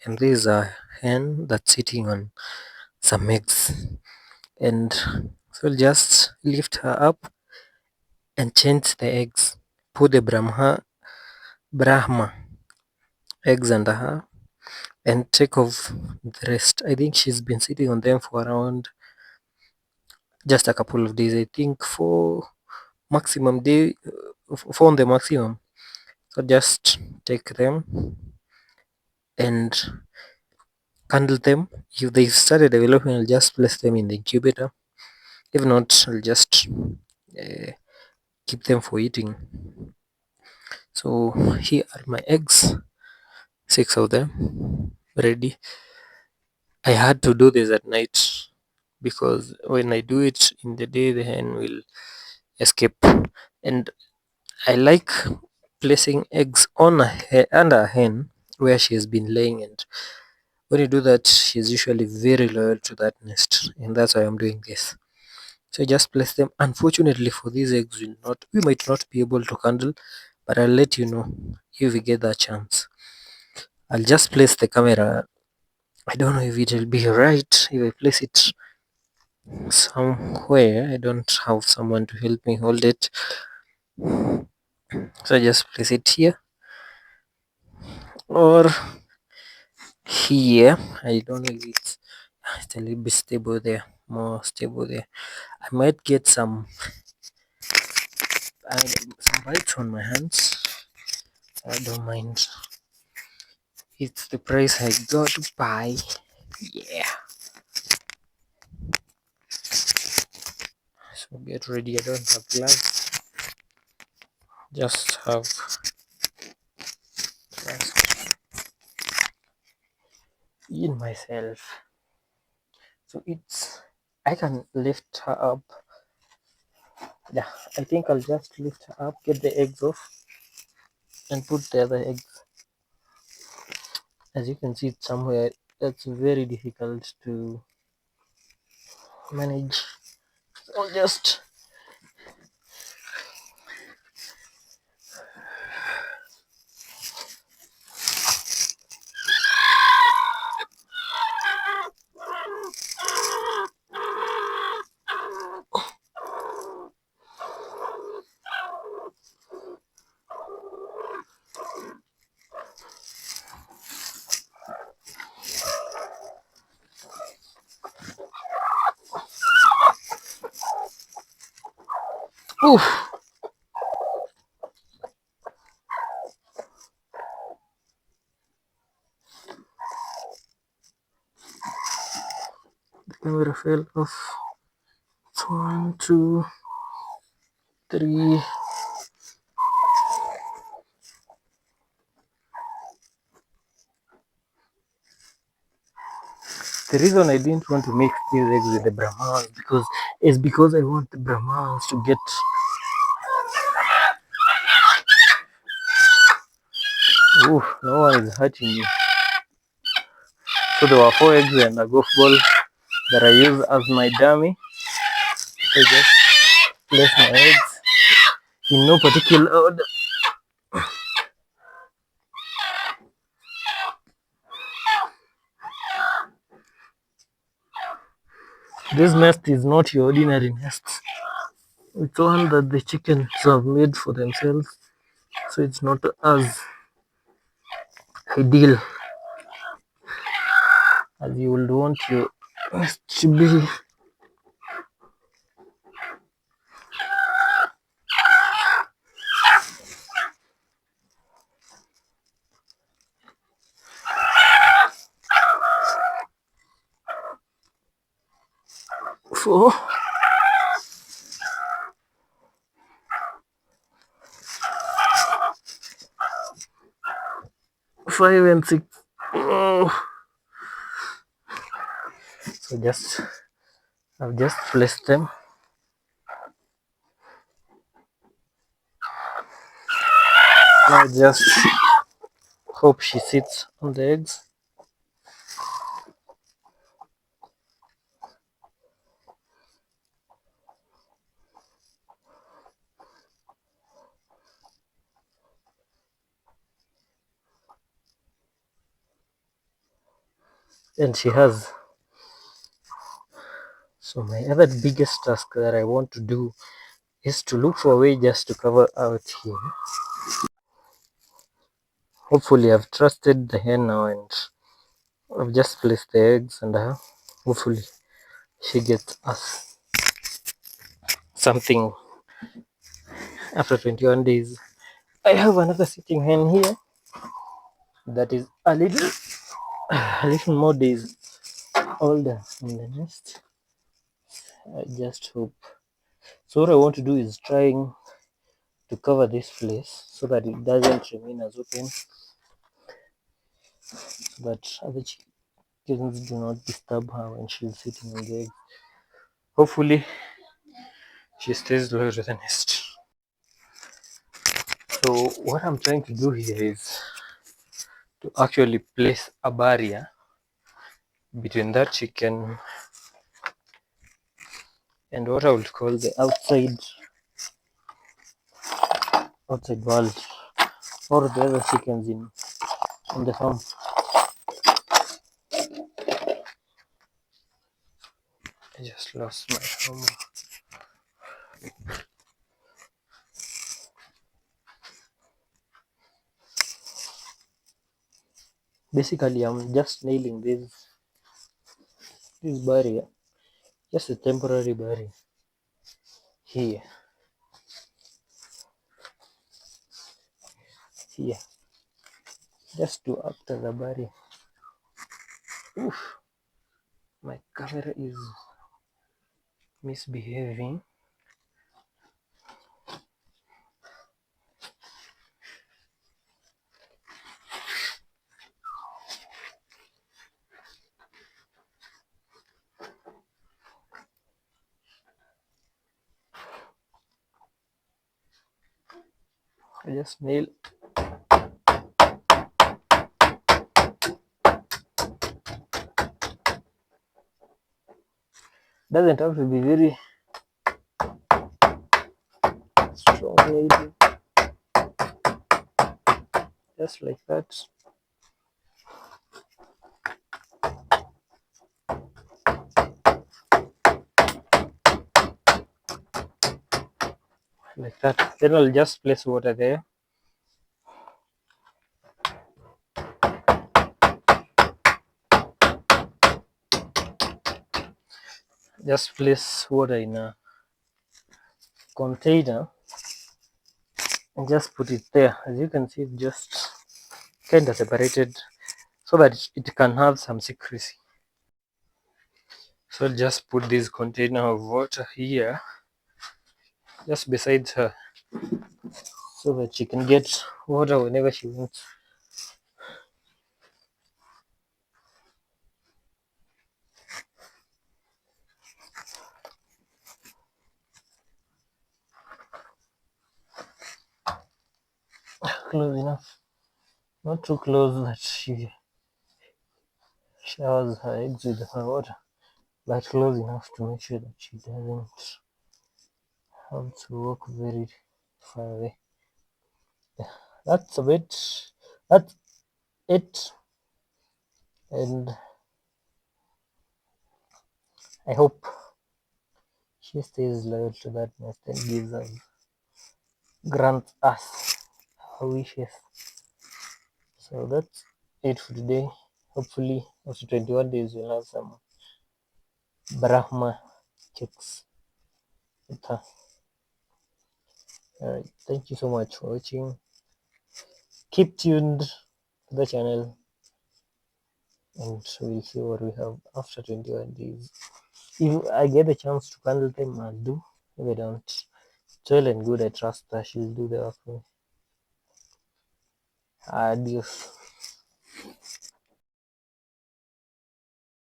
and this is a hen that's sitting on some eggs. And so we'll just lift her up and change the eggs. Put the Brahma eggs under her and take off the rest. I think she's been sitting on them for around just a couple of days. I think for maximum day, for on the maximum. So just take them and candle them. If they've started developing, I'll just place them in the incubator. If not, I'll just uh, keep them for eating. So here are my eggs, 6 of them ready. I had to do this at night because when I do it in the day, the hen will escape. And I like placing eggs on under a hen where she has been laying, and when you do that, she's usually very loyal to that nest, and that's why I'm doing this. So just place them. Unfortunately for these eggs, we might not be able to handle, but I'll let you know if we get that chance. I'll just place the camera. I don't know if it will be right if I place it somewhere. I don't have someone to help me hold it, so I just place it here or here. I don't know if it's a little bit stable there, more stable there. I might get some bites on my hands. I don't mind. It's the price I got to buy. Yeah. So get ready. I don't have gloves. Just have trust in myself. So I can lift her up. Yeah, I think I'll just lift her up, get the eggs off, and put the other eggs. As you can see, it's somewhere that's very difficult to manage. I'll just oof. The camera fell off. It's 1, 2, 3. The reason I didn't want to mix these eggs with the Brahmans because I want the Brahmans to get. Ooh, no one is hurting me. So there were 4 eggs and a golf ball that I use as my dummy. I just place my eggs in no particular order. This nest is not your ordinary nest. It's one that the chickens have made for themselves, so it's not as ideal as you would want your nest to be. So 5 and 6. Oh. So I've just placed them. Now just hope she sits on the eggs. and she has. So my other biggest task that I want to do is to look for a way just to cover out here. Hopefully I've trusted the hen now, and I've just placed the eggs, and hopefully she gets us something after 21 days. I have another sitting hen here that is a little more days older than the nest. I just hope. So what I want to do is trying to cover this place so that it doesn't remain as open, so that other chickens do not disturb her when she's sitting on the egg. Hopefully she stays loyal to the nest. So what I'm trying to do here is to actually place a barrier between that chicken and what I would call the outside world, or the other chickens in the farm. I just lost my hammer. Basically, I'm just nailing this barrier, just a temporary barrier here, here, just to act as a barrier. Oof, my camera is misbehaving. I just nail. Doesn't have to be very strong nail, just like that. Like that. Then I'll just place water there. Just place water in a container and just put it there. As you can see, it just kind of separated so that it can have some secrecy. So I'll just put this container of water here, just beside her, so that she can get water whenever she wants. Close enough, not too close that she showers her eggs with her water, but close enough to make sure that she doesn't have to walk very far away. That's a bit. That's it, and I hope she stays loyal to that nest and grants us our wishes. So that's it for today. Hopefully, after 21 days, we'll have some Brahma chicks with her. Alright, thank you so much for watching. Keep tuned to the channel, and we'll see what we have after 21 days. If I get the chance to handle them, I'll do. If I don't, it's well and good. I trust that she'll do the work for me. Adios.